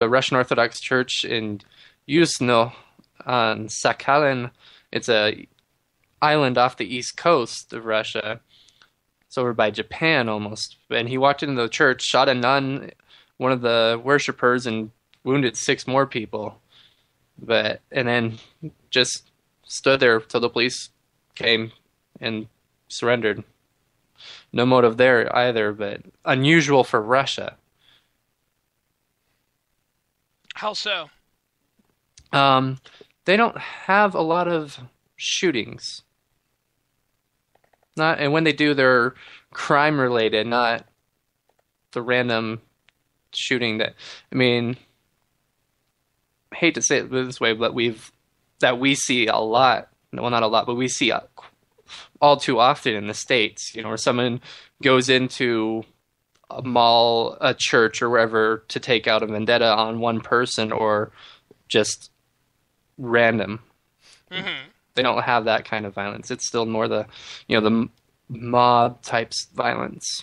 the Russian Orthodox Church in Yuzhno on Sakhalin. It's a island off the east coast of Russia. It's over by Japan almost. And he walked into the church, shot a nun, one of the worshipers, and wounded 6 more people. And then just stood there till the police came and surrendered. No motive there either, but unusual for Russia. How so? They don't have a lot of shootings. And when they do, they're crime related, not the random shooting I mean, I hate to say it this way, but we see a lot. Well, not a lot, but we see all too often in the States, where someone goes into a mall, a church, or wherever to take out a vendetta on one person or just random. Mm-hmm. They don't have that kind of violence. It's still more the mob types violence.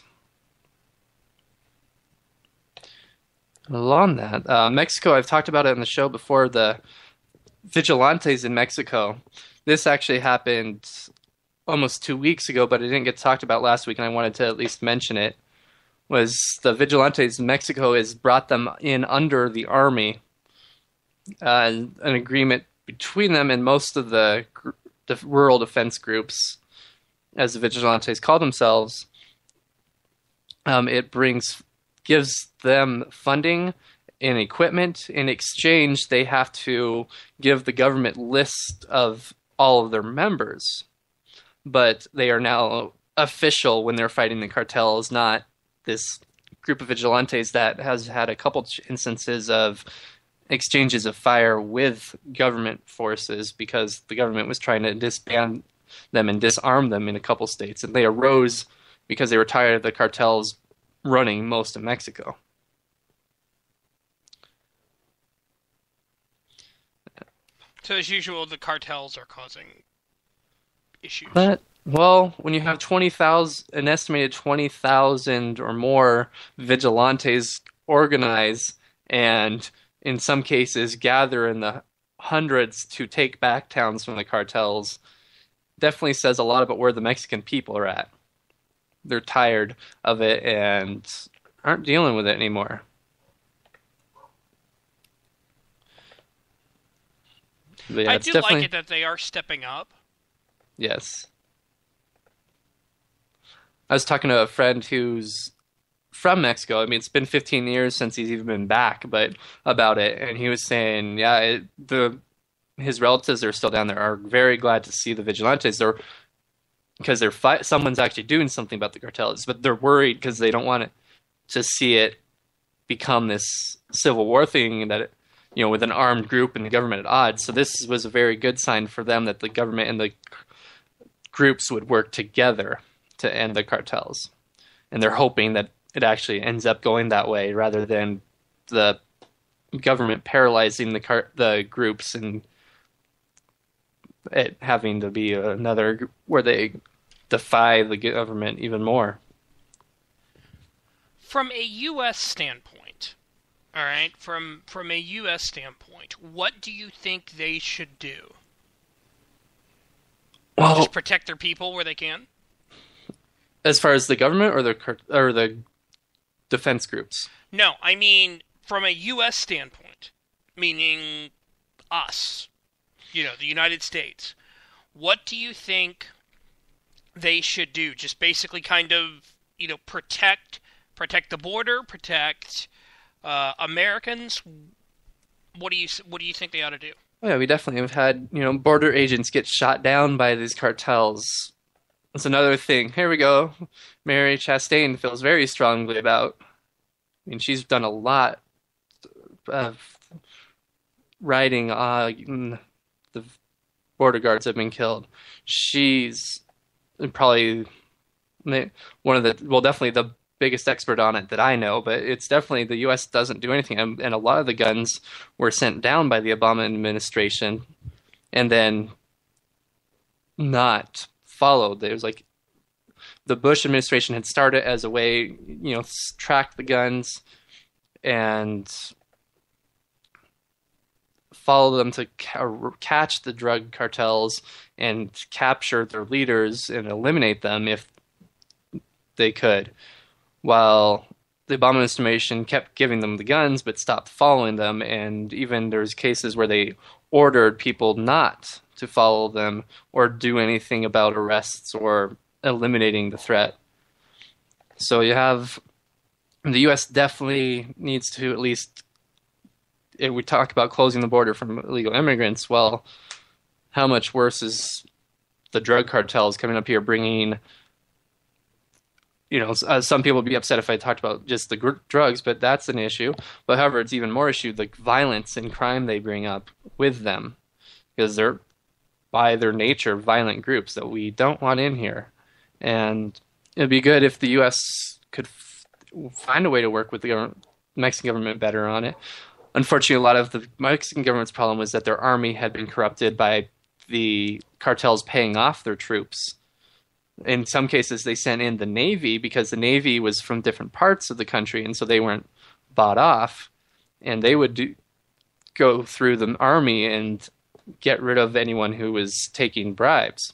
Along that, Mexico, I've talked about it in the show before, the vigilantes in Mexico. This actually happened almost 2 weeks ago, but it didn't get talked about last week, and I wanted to at least mention it. Was the vigilantes in Mexico has brought them in under the army, an agreement between them and most of the rural defense groups, as the vigilantes call themselves. It gives them funding and equipment. In exchange, they have to give the government list of all of their members. But they are now official when they're fighting the cartels, not this group of vigilantes that has had a couple instances of exchanges of fire with government forces because the government was trying to disband them and disarm them in a couple states. And they arose because they were tired of the cartels running most of Mexico. So as usual, the cartels are causing issues. But, well, when you have an estimated 20,000 or more vigilantes organize and in some cases gather in the hundreds to take back towns from the cartels, definitely says a lot about where the Mexican people are at. They're tired of it and aren't dealing with it anymore. But yeah, I it's do definitely, like it that they are stepping up. yes. I was talking to a friend who's from Mexico. I mean, it's been 15 years since he's even been back, but about it, and he was saying, yeah, his relatives are still down there are very glad to see the vigilantes. Because someone's actually doing something about the cartels, but they're worried because they don't want to see it become this civil war thing that with an armed group and the government at odds. So this was a very good sign for them that the government and the groups would work together to end the cartels. And they're hoping that it actually ends up going that way rather than the government paralyzing the groups and it having to be another where they defy the government even more. From a U.S. standpoint, all right, from a U.S. standpoint, what do you think they should do? Well, just protect their people where they can? As far as the government or the defense groups? No, I mean from a U.S. standpoint, meaning us, the United States. What do you think they should do? Just basically kind of, protect the border, protect Americans. What do you think they ought to do? Oh, yeah, we definitely have had, border agents get shot down by these cartels. That's another thing. Here we go. Mary Chastain feels very strongly about. I mean, she's done a lot of writing. The border guards have been killed. She's probably definitely the biggest expert on it that I know, but it's definitely the U.S. doesn't do anything. And a lot of the guns were sent down by the Obama administration and then not followed. It was like the Bush administration had started as a way, track the guns and follow them to catch the drug cartels and capture their leaders and eliminate them if they could, while the Obama administration kept giving them the guns but stopped following them. And even there's cases where they ordered people not to follow them or do anything about arrests or eliminating the threat. So you have the U.S. definitely needs to at least, if we talk about closing the border from illegal immigrants, well, how much worse is the drug cartels coming up here bringing, some people would be upset if I talked about just the drugs, but that's an issue. But however, it's even more issue, the violence and crime they bring up with them, because they're, by their nature, violent groups that we don't want in here. And it'd be good if the U.S. could find a way to work with the Mexican government better on it. Unfortunately, a lot of the Mexican government's problem was that their army had been corrupted by the cartels paying off their troops. In some cases, they sent in the Navy because the Navy was from different parts of the country, and so they weren't bought off. And they would go through the army and get rid of anyone who was taking bribes.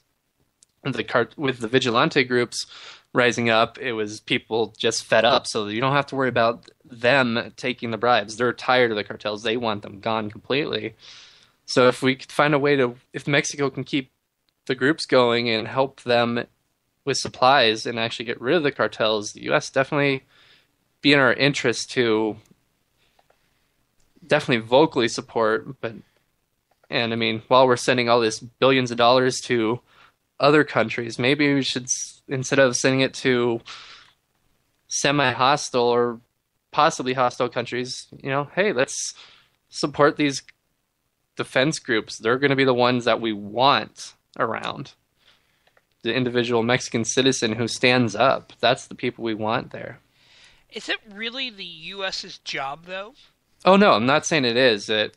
And with the vigilante groups rising up, it was people just fed up, so you don't have to worry about them taking the bribes. They're tired of the cartels. They want them gone completely. So if we could find a way if Mexico can keep the groups going and help them with supplies and actually get rid of the cartels, the U.S. definitely be in our interest to definitely vocally support. And I mean, while we're sending all this billions of dollars to other countries, maybe we should, instead of sending it to semi-hostile or possibly hostile countries, hey, let's support these defense groups. They're going to be the ones that we want around. The individual Mexican citizen who stands up, that's the people we want there. Is it really the U.S.'s job, though? Oh, no, I'm not saying it is. That's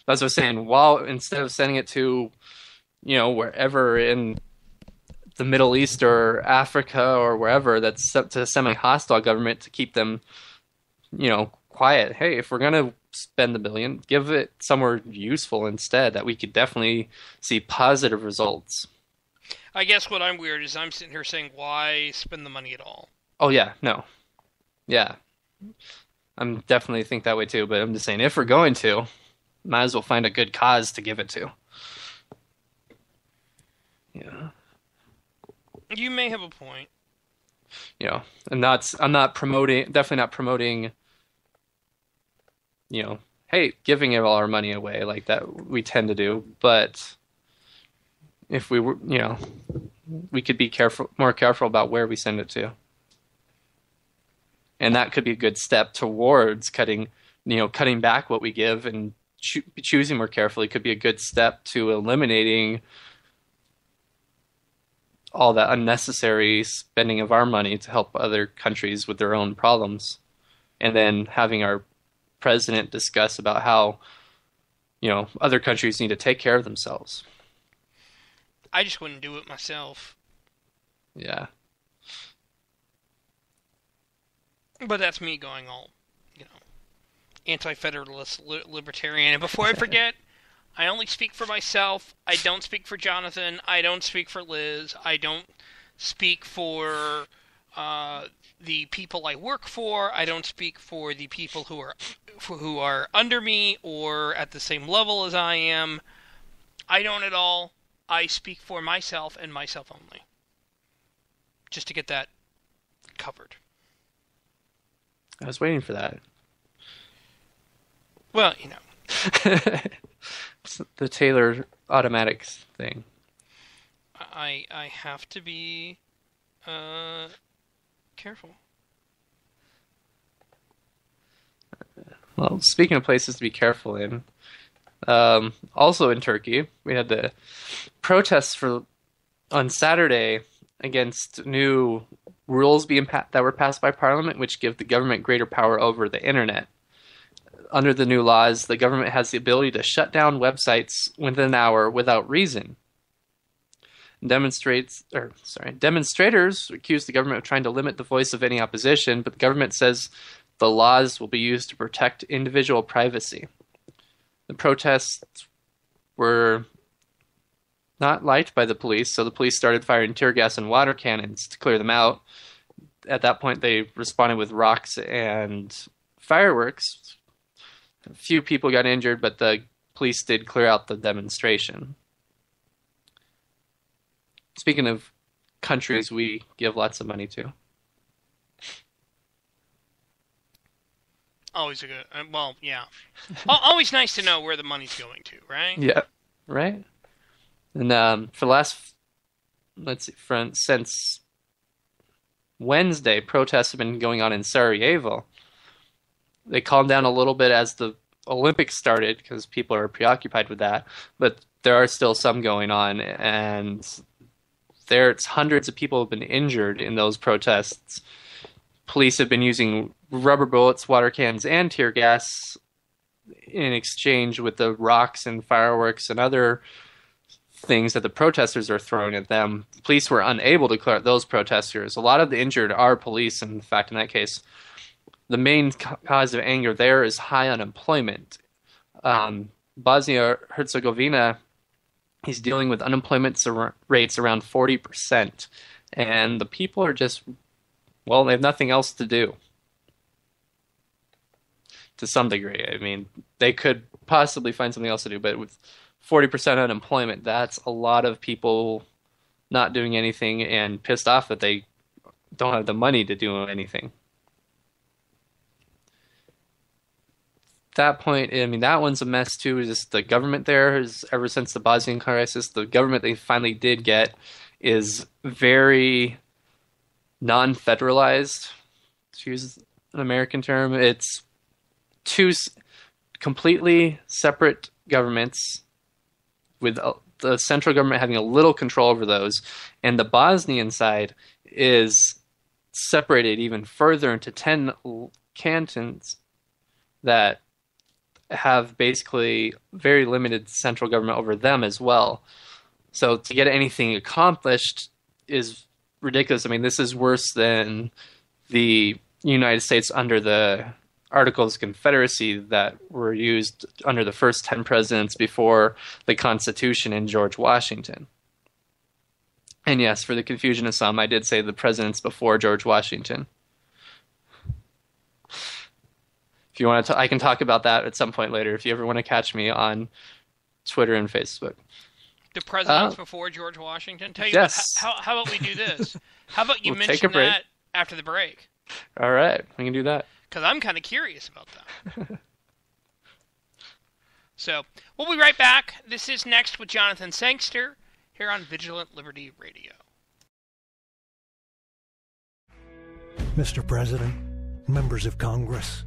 what I was saying. Instead of sending it to, wherever in the Middle East or Africa or wherever that's up to a semi-hostile government to keep them, quiet. Hey, if we're going to spend the billion, give it somewhere useful instead that we could definitely see positive results. I guess what I'm weird is I'm sitting here saying, why spend the money at all? Oh, yeah, no. Yeah. I'm definitely think that way too, but I'm just saying if we're going to, might as well find a good cause to give it to. Yeah. You may have a point. I'm not promoting, definitely not promoting, hey, giving all our money away like that we tend to do, but if we were, we could be more careful about where we send it to. And that could be a good step towards cutting back what we give and choosing more carefully could be a good step to eliminating all that unnecessary spending of our money to help other countries with their own problems. And then having our president discuss about how, other countries need to take care of themselves. I just wouldn't do it myself. Yeah. But that's me going all, anti-federalist, libertarian. And before I forget, I only speak for myself. I don't speak for Jonathan. I don't speak for Liz. I don't speak for the people I work for. I don't speak for the people who are under me or at the same level as I am. I don't at all. I speak for myself and myself only. Just to get that covered. I was waiting for that. Well, It's the Taylor automatics thing. I have to be careful. Well, speaking of places to be careful in, also in Turkey, we had the protests on Saturday against new rules that were passed by Parliament, which give the government greater power over the internet. Under the new laws, the government has the ability to shut down websites within an hour without reason. Demonstrators accuse the government of trying to limit the voice of any opposition, but the government says the laws will be used to protect individual privacy. The protests were not liked by the police, so the police started firing tear gas and water cannons to clear them out. At that point, they responded with rocks and fireworks. A few people got injured, but the police did clear out the demonstration. Speaking of countries we give lots of money to. Always a good, well, yeah. Always nice to know where the money's going to, right? Yeah, right? And for the last, let's see, since Wednesday, protests have been going on in Sarajevo. They calmed down a little bit as the Olympics started because people are preoccupied with that, but there are still some going on, and there's hundreds of people have been injured in those protests. Police have been using rubber bullets, water cannons, and tear gas in exchange with the rocks and fireworks and other things that the protesters are throwing at them. Police were unable to clear out those protesters. A lot of the injured are police, and in fact, in that case, the main cause of anger there is high unemployment. Bosnia-Herzegovina is dealing with unemployment rates around 40%, and the people are just, well, they have nothing else to do. To some degree. I mean, they could possibly find something else to do, but with 40% unemployment, that's a lot of people not doing anything and pissed off that they don't have the money to do anything. At that point, I mean, that one's a mess too. Just the government there is, ever since the Bosnian crisis, the government they finally did get is very non-federalized, to use an American term. It's two completely separate governments with the central government having a little control over those, and the Bosnian side is separated even further into 10 cantons that have basically very limited central government over them as well. So to get anything accomplished is ridiculous. I mean, this is worse than the United States under the Articles of Confederacy that were used under the first 10 presidents before the Constitution and George Washington. And yes, for the confusion of some, I did say the presidents before George Washington. If you want to, I can talk about that at some point later if you ever want to catch me on Twitter and Facebook. The presidents before George Washington? Tell you yes. What, how about we do this? How about you mention that after the break? All right, we can do that. Because I'm kind of curious about that. So, we'll be right back. This is Next with Jonathan Sangster here on Vigilant Liberty Radio. Mr. President, members of Congress,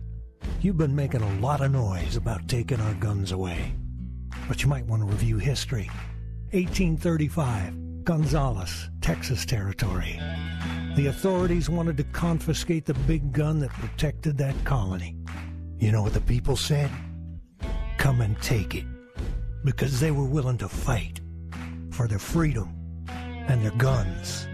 you've been making a lot of noise about taking our guns away. But you might want to review history. 1835, Gonzales, Texas Territory. The authorities wanted to confiscate the big gun that protected that colony. You know what the people said? Come and take it. Because they were willing to fight for their freedom and their guns.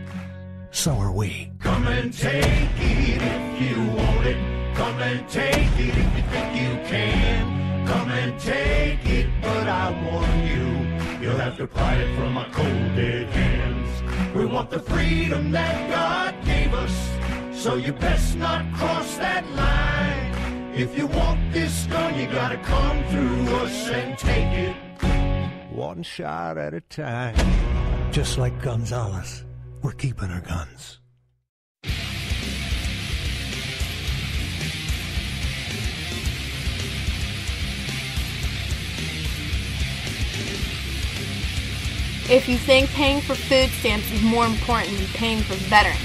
So are we. Come and take it if you want it. Come and take it if you think you can. Come and take it, but I warn you, you'll have to pry it from my cold dead hands. We want the freedom that God gave us, so you best not cross that line. If you want this gun, you gotta come through us and take it. One shot at a time. Just like Gonzales, we're keeping our guns. If you think paying for food stamps is more important than paying for veterans,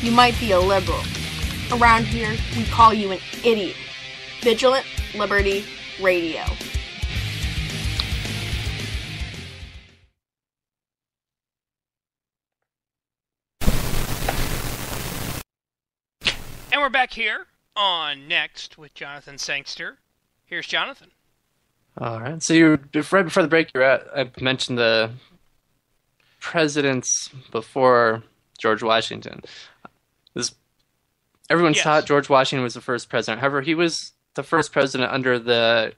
you might be a liberal. Around here, we call you an idiot. Vigilant Liberty Radio. And we're back here on Next with Jonathan Sangster. Here's Jonathan. All right. So right before the break, I mentioned the presidents before George Washington. Everyone thought George Washington was the first president. However, he was the first president under the